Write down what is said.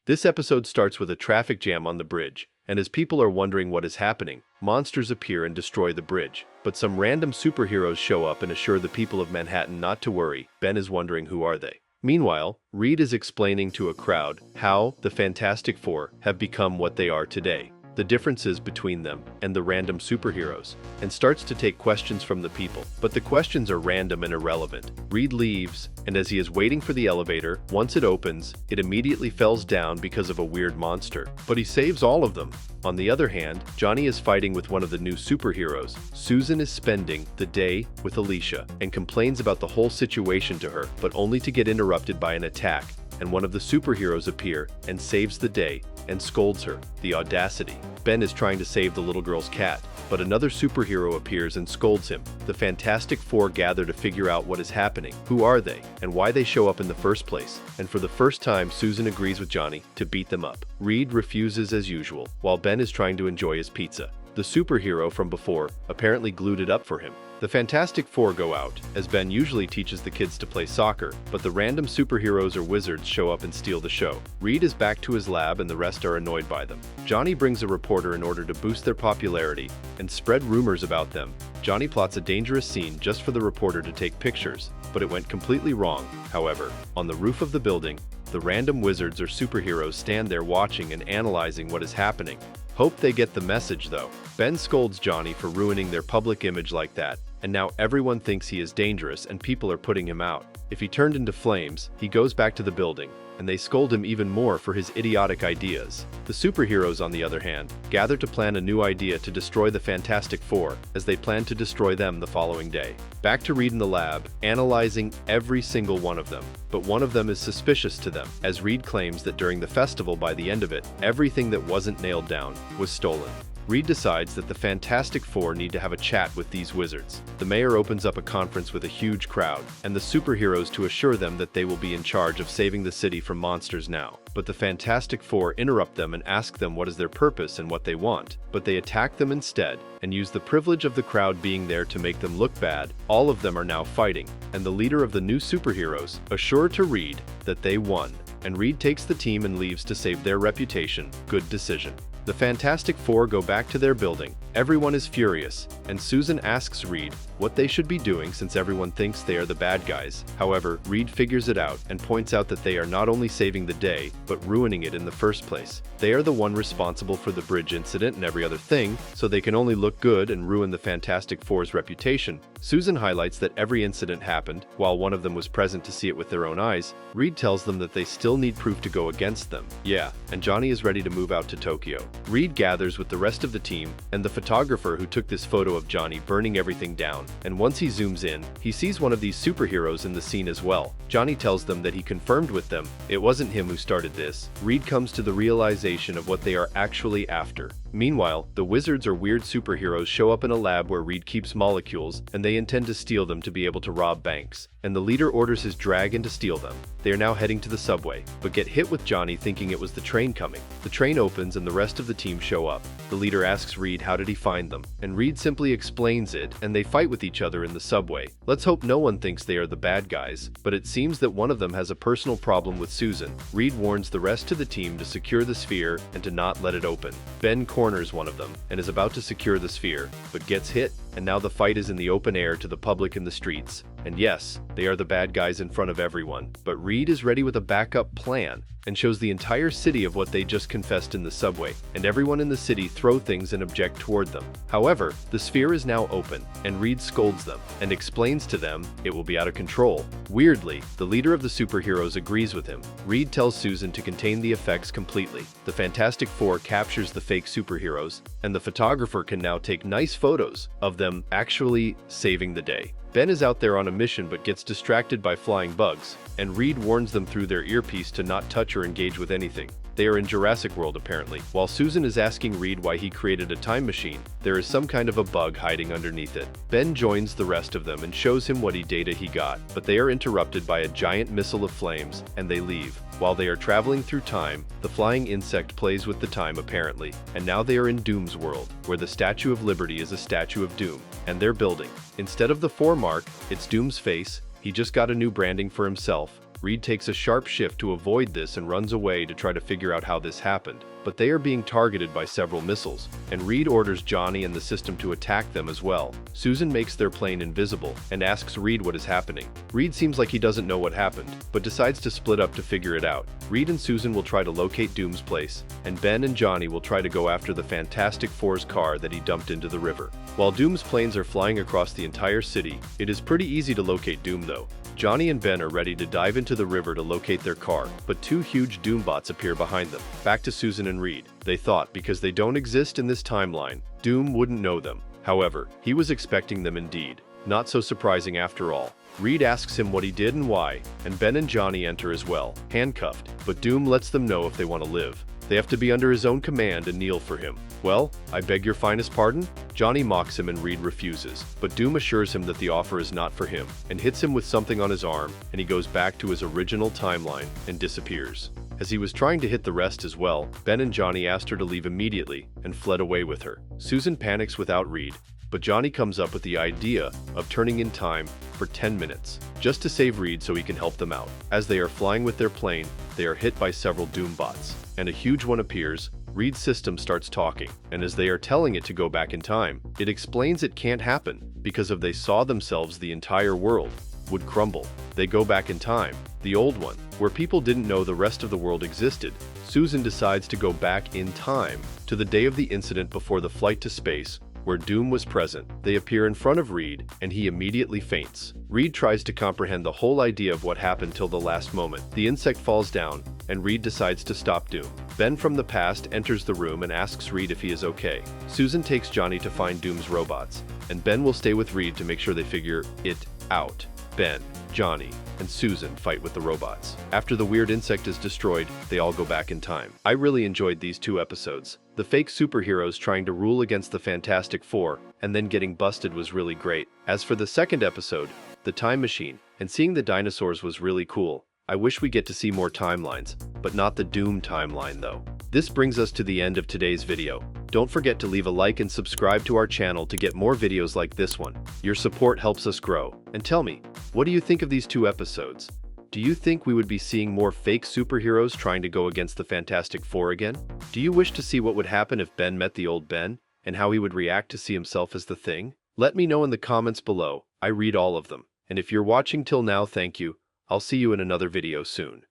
This episode starts with a traffic jam on the bridge, and as people are wondering what is happening, monsters appear and destroy the bridge. But some random superheroes show up and assure the people of Manhattan not to worry. Ben is wondering who are they. Meanwhile, Reed is explaining to a crowd how the Fantastic Four have become what they are today, the differences between them and the random superheroes, and starts to take questions from the people. But the questions are random and irrelevant. Reed leaves, and as he is waiting for the elevator, once it opens, it immediately falls down because of a weird monster. But he saves all of them. On the other hand, Johnny is fighting with one of the new superheroes. Susan is spending the day with Alicia and complains about the whole situation to her, but only to get interrupted by an attack, and one of the superheroes appear and saves the day and scolds her. The audacity. Ben is trying to save the little girl's cat, but another superhero appears and scolds him. The Fantastic Four gather to figure out what is happening, who are they, and why they show up in the first place. And for the first time, Susan agrees with Johnny to beat them up. Reed refuses as usual, while Ben is trying to enjoy his pizza. The superhero from before apparently glued it up for him. The Fantastic Four go out, as Ben usually teaches the kids to play soccer, but the random superheroes or wizards show up and steal the show. Reed is back to his lab and the rest are annoyed by them. Johnny brings a reporter in order to boost their popularity and spread rumors about them. Johnny plots a dangerous scene just for the reporter to take pictures, but it went completely wrong. However, on the roof of the building, the random wizards or superheroes stand there watching and analyzing what is happening. Hope they get the message though. Ben scolds Johnny for ruining their public image like that, and now everyone thinks he is dangerous and people are putting him out. If he turned into flames, he goes back to the building, and they scold him even more for his idiotic ideas. The superheroes, on the other hand, gather to plan a new idea to destroy the Fantastic Four, as they plan to destroy them the following day. Back to Reed in the lab, analyzing every single one of them. But one of them is suspicious to them, as Reed claims that during the festival, by the end of it, everything that wasn't nailed down was stolen. Reed decides that the Fantastic Four need to have a chat with these wizards. The mayor opens up a conference with a huge crowd, and the superheroes to assure them that they will be in charge of saving the city from monsters now. But the Fantastic Four interrupt them and ask them what is their purpose and what they want. But they attack them instead, and use the privilege of the crowd being there to make them look bad. All of them are now fighting, and the leader of the new superheroes assure to Reed that they won. And Reed takes the team and leaves to save their reputation. Good decision. The Fantastic Four go back to their building. Everyone is furious, and Susan asks Reed what they should be doing since everyone thinks they are the bad guys. However, Reed figures it out and points out that they are not only saving the day, but ruining it in the first place. They are the one responsible for the bridge incident and every other thing, so they can only look good and ruin the Fantastic Four's reputation. Susan highlights that every incident happened, while one of them was present to see it with their own eyes. Reed tells them that they still need proof to go against them. Yeah, and Johnny is ready to move out to Tokyo. Reed gathers with the rest of the team and the photographer who took this photo of Johnny burning everything down, and once he zooms in, he sees one of these superheroes in the scene as well. Johnny tells them that he confirmed with them it wasn't him who started this. Reed comes to the realization of what they are actually after. Meanwhile, the wizards or weird superheroes show up in a lab where Reed keeps molecules, and they intend to steal them to be able to rob banks, and the leader orders his dragon to steal them. They are now heading to the subway, but get hit with Johnny thinking it was the train coming. The train opens and the rest of the team show up. The leader asks Reed how did he find them, and Reed simply explains it, and they fight with each other in the subway. Let's hope no one thinks they are the bad guys, but it seems that one of them has a personal problem with Susan. Reed warns the rest of the team to secure the sphere and to not let it open. Ben corners one of them and is about to secure the sphere, but gets hit, and now the fight is in the open air to the public in the streets. And yes, they are the bad guys in front of everyone, but Reed is ready with a backup plan and shows the entire city of what they just confessed in the subway, and everyone in the city throw things and object toward them. However, the sphere is now open, and Reed scolds them and explains to them it will be out of control. Weirdly, the leader of the superheroes agrees with him. Reed tells Susan to contain the effects completely. The Fantastic Four captures the fake superheroes, and the photographer can now take nice photos of them actually saving the day. Ben is out there on a mission but gets distracted by flying bugs, and Reed warns them through their earpiece to not touch or engage with anything. They are in Jurassic World apparently. While Susan is asking Reed why he created a time machine, there is some kind of a bug hiding underneath it. Ben joins the rest of them and shows him what data he got, but they are interrupted by a giant missile of flames, and they leave. While they are traveling through time, the flying insect plays with the time apparently, and now they are in Doom's world, where the Statue of Liberty is a statue of Doom, and they're building. Instead of the 4 mark, it's Doom's face. He just got a new branding for himself, Reed takes a sharp shift to avoid this and runs away to try to figure out how this happened. But they are being targeted by several missiles, and Reed orders Johnny and the system to attack them as well. Susan makes their plane invisible and asks Reed what is happening. Reed seems like he doesn't know what happened, but decides to split up to figure it out. Reed and Susan will try to locate Doom's place, and Ben and Johnny will try to go after the Fantastic Four's car that he dumped into the river. While Doom's planes are flying across the entire city, it is pretty easy to locate Doom though. Johnny and Ben are ready to dive into the river to locate their car, but two huge Doombots appear behind them. Back to Susan and Reed. They thought because they don't exist in this timeline, Doom wouldn't know them. However, he was expecting them indeed. Not so surprising after all. Reed asks him what he did and why, and Ben and Johnny enter as well, handcuffed, but Doom lets them know if they want to live. They have to be under his own command and kneel for him. Well, I beg your finest pardon? Johnny mocks him and Reed refuses, but Doom assures him that the offer is not for him, and hits him with something on his arm, and he goes back to his original timeline and disappears. As he was trying to hit the rest as well, Ben and Johnny asked her to leave immediately and fled away with her. Susan panics without Reed, but Johnny comes up with the idea of turning in time for 10 minutes, just to save Reed so he can help them out. As they are flying with their plane, they are hit by several Doombots, and a huge one appears. Reed's system starts talking, and as they are telling it to go back in time, it explains it can't happen because if they saw themselves, the entire world would crumble. They go back in time, the old one, where people didn't know the rest of the world existed. Susan decides to go back in time to the day of the incident before the flight to space, where Doom was present. They appear in front of Reed, and he immediately faints. Reed tries to comprehend the whole idea of what happened till the last moment. The insect falls down, and Reed decides to stop Doom. Ben from the past enters the room and asks Reed if he is okay. Susan takes Johnny to find Doom's robots, and Ben will stay with Reed to make sure they figure it out. Ben, Johnny, and Susan fight with the robots. After the weird insect is destroyed, they all go back in time. I really enjoyed these two episodes. The fake superheroes trying to rule against the Fantastic Four and then getting busted was really great. As for the second episode, the time machine, and seeing the dinosaurs was really cool. I wish we get to see more timelines, but not the Doom timeline though. This brings us to the end of today's video. Don't forget to leave a like and subscribe to our channel to get more videos like this one. Your support helps us grow. And tell me, what do you think of these two episodes? Do you think we would be seeing more fake superheroes trying to go against the Fantastic Four again? Do you wish to see what would happen if Ben met the old Ben, and how he would react to see himself as the Thing? Let me know in the comments below. I read all of them. And if you're watching till now, thank you. I'll see you in another video soon.